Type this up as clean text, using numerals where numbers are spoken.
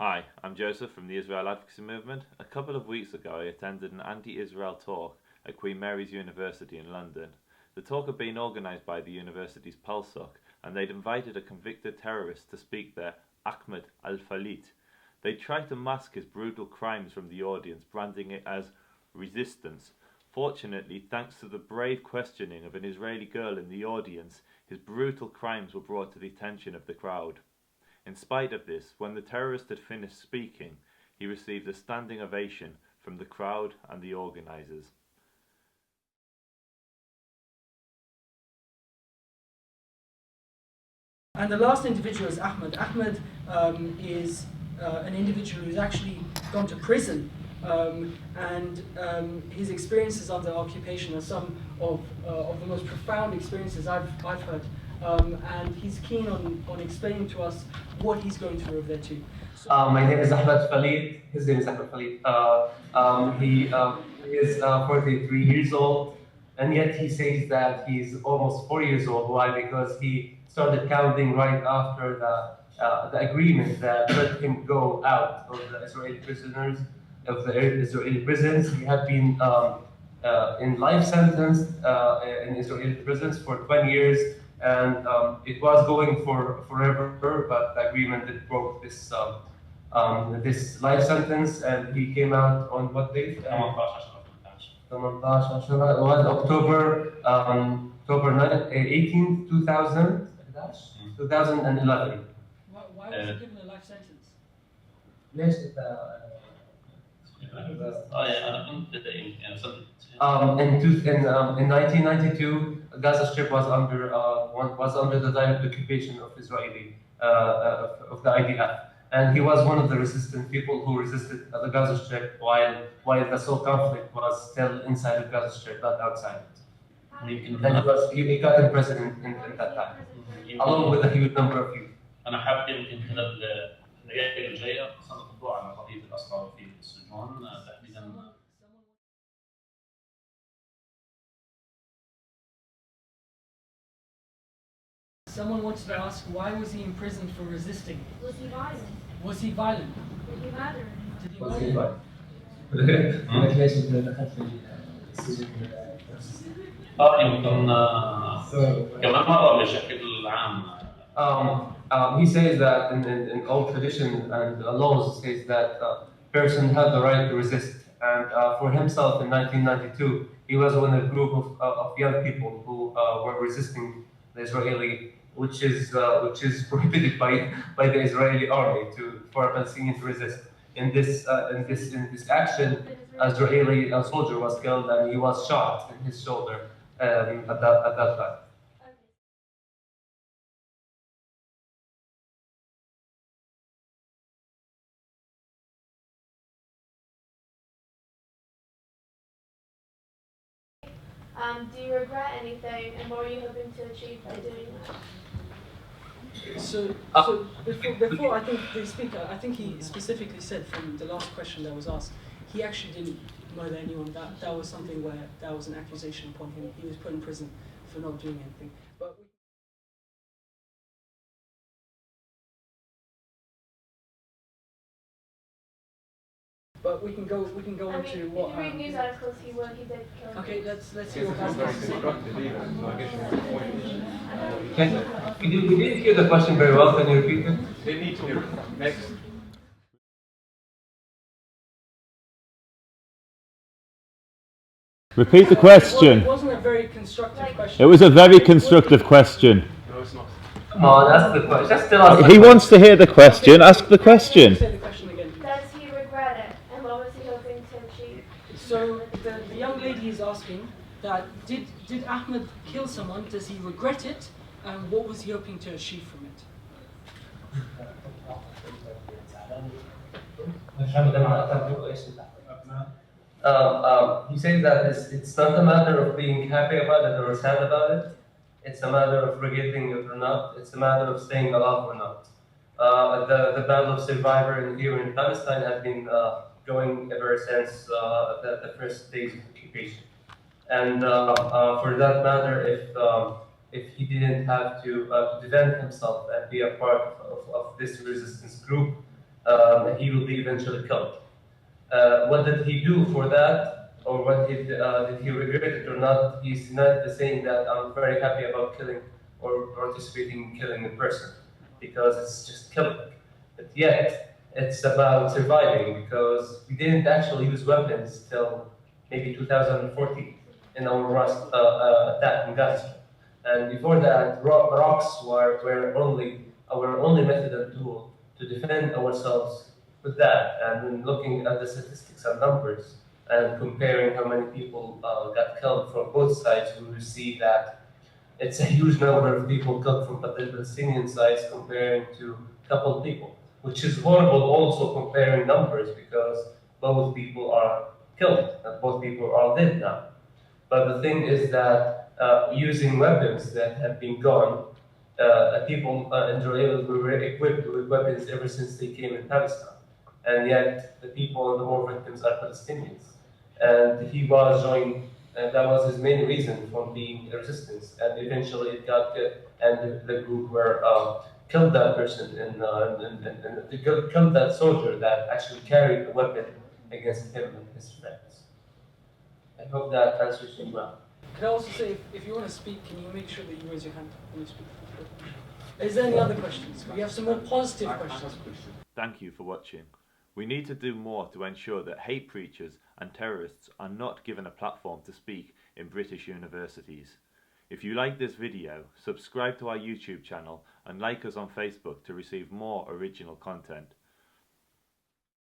Hi, I'm Joseph from the Israel Advocacy Movement. A couple of weeks ago I attended an anti-Israel talk at Queen Mary's University in London. The talk had been organised by the university's PalSoc, and they'd invited a convicted terrorist to speak there, Ahmed Alfaleet. They tried to mask his brutal crimes from the audience, branding it as resistance. Fortunately, thanks to the brave questioning of an Israeli girl in the audience, his brutal crimes were brought to the attention of the crowd. In spite of this, when the terrorist had finished speaking, he received a standing ovation from the crowd and the organisers. And the last individual is Ahmed. Ahmed is an individual who's actually gone to prison, and his experiences under occupation are some of the most profound experiences I've heard. And he's keen on explaining to us what he's going through over there too. My name is Ahmed Alfaleet. His name is Ahmed Alfaleet. He is 43 years old, and yet he says that he's almost 4 years old. Why? Because he started counting right after the agreement that let him go out of the Israeli prisoners, of the Israeli prisons. He had been in life sentenced in Israeli prisons for 20 years. And it was going for forever, but the agreement that broke this this life sentence, and he came out on what date? 18, 2011. Why was he given a life sentence? ليش in 1992, Gaza Strip was under the direct occupation of Israeli of the IDF, and he was one of the resistant people who resisted the Gaza Strip while the sole conflict was still inside of Gaza Strip, not outside. And he got imprisoned in that time, along with a huge number of youth. أنا حابب يمكن خلال الأيام الجاية نسلط الضوء على قضية الأسرى في السجون تحديدا. Someone wanted to ask, why was he imprisoned for resisting? Was he violent? Was he violent? Did he murder? Did he Was murder? he violent? يمكن كمان مرة بشكل عام. He says that in old tradition and laws says that person had the right to resist, and for himself in 1992 he was one of a group of young people who were resisting the Israeli, which is prohibited by the Israeli army for a Palestinian to resist. In this action, an Israeli soldier was killed and he was shot in his shoulder at that time. Do you regret anything, and what are you hoping to achieve by doing that? So before I think the speaker, I think he specifically said from the last question that was asked, he actually didn't murder anyone. That was something where that was an accusation upon him. He was put in prison for not doing anything. But we can go on to what. If you read news articles, he did kill. Okay, let's hear what Gaskell has to say. We didn't hear the question very well. Can you repeat it? They need to hear. Next. Repeat the question. It wasn't a very constructive question. It was a very constructive question. No, it's not. No, that's the question. Just tell us. He wants to hear the question. Ask the question. Say the question again. Does he regret it, and what was he hoping to achieve? So the young lady is asking that did Ahmed kill someone? Does he regret it? And what was he hoping to achieve from it? He says that it's not a matter of being happy about it or sad about it. It's a matter of forgetting it or not. It's a matter of staying alive or not. The battle of survivor here in Palestine has been going ever since the first days of occupation. And for that matter, if he didn't have to defend himself and be a part of this resistance group, he will be eventually killed. What did he do for that, or what did he regret it or not? He's not saying that I'm very happy about killing or participating in killing a person, because it's just killing. But yet, it's about surviving, because we didn't actually use weapons till maybe 2014 in our last attack in Gaza. And before that, rocks were only our only method and tool to defend ourselves with that. And when looking at the statistics and numbers and comparing how many people got killed from both sides, we will see that it's a huge number of people killed from the Palestinian sides comparing to a couple people, which is horrible also comparing numbers, because both people are killed and both people are dead now. But the thing is that using weapons that have been gone, people in Israel were equipped with weapons ever since they came in Palestine. And yet the people and the more victims are Palestinians. And he was joined, and that was his main reason for being resistance. And eventually it got and the group were killed that person and killed that soldier that actually carried the weapon against him and his friends. I hope that answers you well. Could I also say, if you want to speak, can you make sure that you raise your hand when you speak? Is there any other questions? We have some more positive questions. Thank you for watching. We need to do more to ensure that hate preachers and terrorists are not given a platform to speak in British universities. If you like this video, subscribe to our YouTube channel and like us on Facebook to receive more original content.